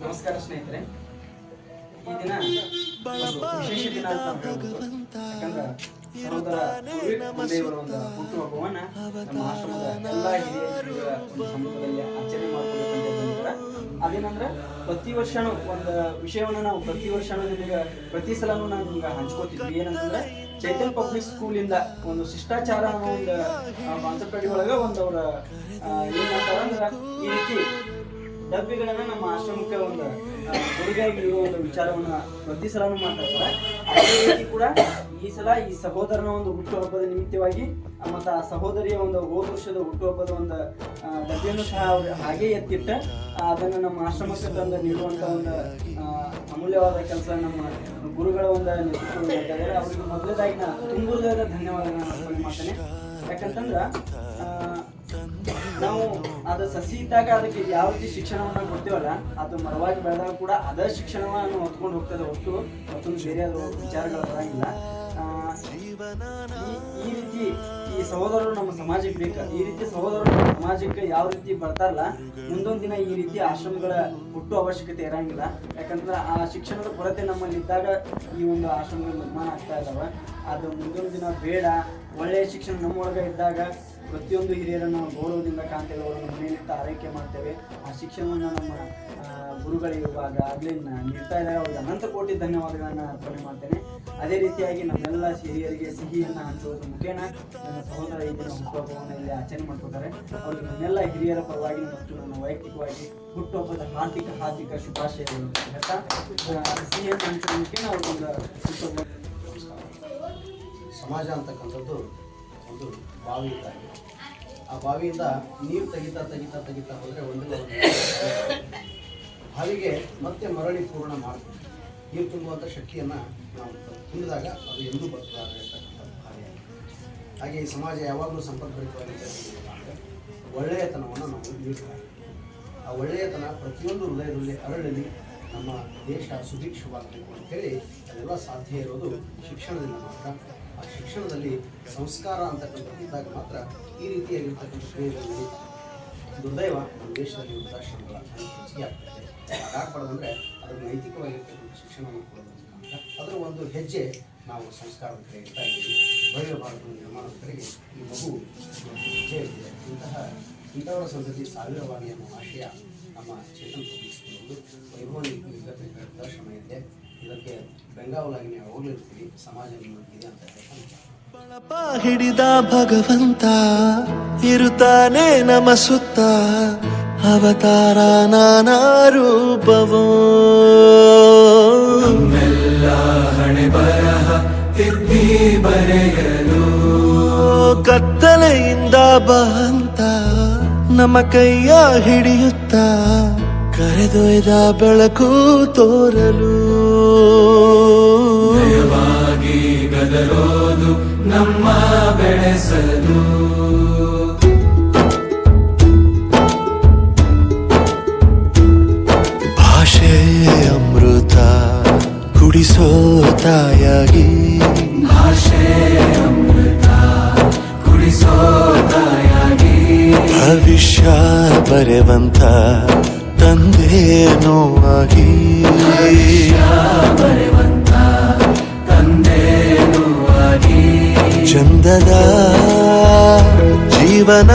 ನಮಸ್ಕಾರ ಸ್ನೇಹಿತರೆ. ಈ ದಿನ ವಿಶೇಷ ದಿನ ಅಂತ ಹೇಳ್ಬೋದು. ಯಾಕಂದ್ರೆ ಸಹೋದರ ದೇವರ ಒಂದು ಹುಟ್ಟುಹಬ್ಬವನ್ನ ನಮ್ಮ ಆಶ್ರಮದ ಎಲ್ಲ ಹಿರಿಯರ ಒಂದು ಸಮ್ಮುಖದಲ್ಲಿ ಆಚರಣೆ ಮಾಡ್ಕೋಬೇಕಂತ ಬಂದಿದ್ದಾರೆ. ಅದೇನಂದ್ರೆ ಪ್ರತಿ ವರ್ಷನೂ ಒಂದು ವಿಷಯವನ್ನ ನಾವು ಪ್ರತಿ ವರ್ಷನೂ ನಿಮಗೆ ಪ್ರತಿ ಸಲನೂ ನಾವು ನಿಮ್ಗೆ ಹಂಚ್ಕೋತಿದ್ವಿ. ಏನಂತಂದ್ರೆ ಚೈತನ್ಯ ಪಬ್ಲಿಕ್ ಸ್ಕೂಲ್ ಇಂದ ಒಂದು ಶಿಷ್ಟಾಚಾರ ಅನ್ನೋ ಒಂದು ಕಾನ್ಸೆಪ್ಟ್ ಅಡಿ ಒಳಗೆ ಒಂದು ಅವ್ರ ಏನ್ ಮಾಡ್ತಾರ ಅಂದ್ರೆ ಈ ರೀತಿ ಡಬ್ಬಿಗಳನ್ನ ನಮ್ಮ ಆಶ್ರಮಕ್ಕೆ ಒಂದು ಕೊಡುಗೆಯಾಗಿ ಇರುವ ಒಂದು ವಿಚಾರವನ್ನ ಪ್ರತಿ ಸಲನೂ ಮಾಡ್ತಾ ಅದೇ ರೀತಿ ಕೂಡ ಈ ಸಲ ಈ ಸಹೋದರನ ಒಂದು ಹುಟ್ಟುಹಬ್ಬದ ನಿಮಿತ್ತವಾಗಿ ಮತ್ತು ಆ ಸಹೋದರಿಯ ಒಂದು ಹೋದ ವರ್ಷದ ಹುಟ್ಟುಹಬ್ಬದ ಒಂದು ಡಬ್ಬಿಯನ್ನು ಸಹ ಅವ್ರು ಹಾಗೆ ಎತ್ತಿಟ್ಟ ಅದನ್ನು ನಮ್ಮ ಆಶ್ರಮಕ್ಕೆ ತಂದು ನೀಡುವಂತ ಒಂದು ಅಮೂಲ್ಯವಾದ ಕೆಲಸ ನಮ್ಮ ಗುರುಗಳ ಒಂದು ನೇತೃತ್ವ ಮಾಡ್ತಾರೆ. ಅವ್ರಿಗೆ ಮೊದಲದಾಗಿ ನಾನು ತುಂಬುವುದಾದ ಧನ್ಯವಾದಗಳನ್ನ ಅರ್ಪಣೆ ಮಾಡ್ತೇನೆ. ಯಾಕಂತಂದ್ರ ನಾವು ಅದು ಸಸಿ ಇದ್ದಾಗ ಅದಕ್ಕೆ ಯಾವ ರೀತಿ ಶಿಕ್ಷಣವನ್ನ ಕೊಡ್ತೀವಲ್ಲ, ಅದು ಮರವಾಗಿ ಬೆಳೆದಾಗ ಕೂಡ ಅದೇ ಶಿಕ್ಷಣವನ್ನು ಹೊತ್ಕೊಂಡು ಹೋಗ್ತದೆ ಹೊತ್ತು ಮತ್ತೊಂದು ಬೇರೆ ವಿಚಾರಗಳು ಬರಂಗಿಲ್ಲ. ಈ ರೀತಿ ಈ ಸಹೋದರರು ನಮ್ಮ ಸಮಾಜಕ್ಕೆ ಬೇಕು. ಈ ರೀತಿ ಸಹೋದರರು ನಮ್ಮ ಸಮಾಜಕ್ಕೆ ಯಾವ ರೀತಿ ಬರ್ತಾರಲ್ಲ, ಮುಂದೊಂದು ದಿನ ಈ ರೀತಿ ಆಶ್ರಮಗಳ ಹುಟ್ಟು ಅವಶ್ಯಕತೆ ಇರಂಗಿಲ್ಲ. ಯಾಕಂದ್ರೆ ಆ ಶಿಕ್ಷಣದ ಕೊರತೆ ನಮ್ಮಲ್ಲಿ ಇದ್ದಾಗ ಈ ಒಂದು ಆಶ್ರಮಗಳು ನಿರ್ಮಾಣ ಆಗ್ತಾ ಇದಾವೆ. ಅದು ಮುಂದೊಂದು ದಿನ ಬೇಡ, ಒಳ್ಳೆಯ ಶಿಕ್ಷಣ ನಮ್ಮೊಳಗೆ ಇದ್ದಾಗ ಪ್ರತಿಯೊಂದು ಹಿರಿಯರನ್ನು ಗೌರವದಿಂದ ಕಾಂತೇವೆ, ಅವರನ್ನು ಮನೆಯಲ್ಲಿಟ್ಟು ಆರೈಕೆ ಮಾಡ್ತೇವೆ. ಆ ಶಿಕ್ಷಣವನ್ನು ನಮ್ಮ ಗುರುಗಳಿಗೆ ಇವಾಗ ಆಗಲೇ ನೀಡ್ತಾ ಇದ್ದಾರೆ. ಅವ್ರಿಗೆ ಅನಂತ ಕೋಟಿ ಧನ್ಯವಾದಗಳನ್ನು ಅರ್ಪಣೆ ಮಾಡ್ತೇನೆ. ಅದೇ ರೀತಿಯಾಗಿ ನಮ್ಮೆಲ್ಲ ಹಿರಿಯರಿಗೆ ಸಿಹಿಯನ್ನು ಹಂಚುವುದರ ಮುಖೇನ ನನ್ನ ಸಹೋದರ ಈ ದಿನ ಹುಟ್ಟುಹಬ್ಬವನ್ನು ಇಲ್ಲಿ ಆಚರಣೆ ಮಾಡ್ಕೊತಾರೆ. ಅವ್ರಿಗೆ ನನ್ನೆಲ್ಲ ಹಿರಿಯರ ಪರವಾಗಿ ಮತ್ತು ನನ್ನ ವೈಯಕ್ತಿಕವಾಗಿ ಹುಟ್ಟುಹಬ್ಬದ ಹಾರ್ದಿಕ ಶುಭಾಶಯಗಳು ಹೇಳ್ತಾ ಸಿಹಿಯನ್ನು ಹಂಚುವ ಮುಖೇನ ಅವ್ರಿಗೊಂದು ಹುಟ್ಟುಹಬ್ಬ. ಸಮಾಜ ಅಂತಕ್ಕಂಥದ್ದು ಒಂದು ಬಾವಿ ಇದ್ದಾಗ, ಆ ಬಾವಿಯಿಂದ ನೀರು ತೆಗಿತಾ ಹೋದರೆ ಒಂದು ಬಾವಿಗೆ ಮತ್ತೆ ಮರಳಿ ಪೂರ್ಣ ಮಾಡ್ತೀವಿ. ನೀರು ತುಂಬುವಂಥ ಶಕ್ತಿಯನ್ನು ನಾವು ತುಂಬಿದಾಗ ಅದು ಎಂದೂ ಬರ್ತಕ್ಕಂಥ ಬಾವಿಯಾಗಿದೆ. ಹಾಗೆ ಈ ಸಮಾಜ ಯಾವಾಗಲೂ ಸಂಪರ್ಕಭರಿತವಾಗಿರ್ತಕ್ಕಂಥ ಅಂದರೆ ಒಳ್ಳೆಯತನವನ್ನು ನಾವು ನೀಡ್ತಾರೆ. ಆ ಒಳ್ಳೆಯತನ ಪ್ರತಿಯೊಂದು ಹೃದಯದಲ್ಲಿ ಅರಳಲಿ, ನಮ್ಮ ದೇಶ ಸುಭಿಕ್ಷವಾಗಬೇಕು ಅಂತೇಳಿ ಅದೆಲ್ಲ ಸಾಧ್ಯ ಇರೋದು ಶಿಕ್ಷಣದಿಂದ ಮಾತ್ರ. ಆ ಶಿಕ್ಷಣದಲ್ಲಿ ಸಂಸ್ಕಾರ ಅಂತಕ್ಕಂಥದ್ದು ಇದ್ದಾಗ ಮಾತ್ರ ಈ ರೀತಿಯಾಗಿರ್ತಕ್ಕಂಥ ಕ್ರಿಯೆಗಳಲ್ಲಿ ದುರ್ದೈವ ನಮ್ಮ ದೇಶದಲ್ಲಿ ವೃದ್ಧಾಶ್ರಮಗಳ ಹೆಚ್ಚಿಗೆ ಆಗ್ತದೆ. ಹಾಗಾಗಬಾರ್ದಂದ್ರೆ ಅದರ ನೈತಿಕವಾಗಿರ್ತಕ್ಕಂಥ ಶಿಕ್ಷಣವನ್ನು ಕೊಡೋದು ಅದರ ಒಂದು ಹೆಜ್ಜೆ ನಾವು ಸಂಸ್ಕಾರದ ಕಡೆ ಇಡ್ತಾ ಇದ್ದೀವಿ. ಭವ್ಯ ಭಾರತದ ನಿರ್ಮಾಣದ ಕಡೆಗೆ ಈ ಮಗು ಹೆಜ್ಜೆ ಇಟ್ಟಿದೆ. ಇಂಥವರ ಸಂತತಿ ಸಾವಿರವಾಗಿ ಅನ್ನೋ ಆಶಯ ನಮ್ಮ ಚೇತನ್ ಪಬ್ಲಿಕ್ ವೈಭವ ವೃದ್ಧಾಶ್ರಮ ಇದೆ. ಇದಕ್ಕೆ ಬೆಂಗಾವಲಾಗಿ ನಾವು ಹೋಗ್ಲಿರ್ತೀವಿ, ಸಮಾಜ ಇದೆ ಅಂತ ಬಳಪ ಹಿಡಿದ ಭಗವಂತ ಇರುತ್ತಾನೆ ನಮ್ಮ ಸುತ್ತ, ಅವತಾರ ನಾನಾ ರೂಪವೋ ನಮ್ಮೆಲ್ಲ ಹಣೆ ಬರಹ ತಿದ್ದಿ ಬರೆಯಲು, ಕತ್ತಲೆಯಿಂದ ಬಂತ ನಮ್ಮ ಕೈಯ ಹಿಡಿಯುತ್ತ ಕರೆದೊಯ್ದ ಬೆಳಕು ತೋರಲು, ದಯವಾಗಿ ಗದರೋದು ನಮ್ಮ ಬೆಳೆಸಲು. ಭಾಷೆ ಅಮೃತ ಕುಡಿಸೋ ತಾಯಾಗಿ, ಭಾಷೆ ಅಮೃತ ಕುಡಿಸೋ ತಾಯಾಗಿ, ಭವಿಷ್ಯ ಬರೆವಂತ ತಂದೇನೋ ಆಗಿ, ಬರೆವಂತ ತಂದೇನೋ ಆಗಿ, ಚಂದದ ಜೀವನ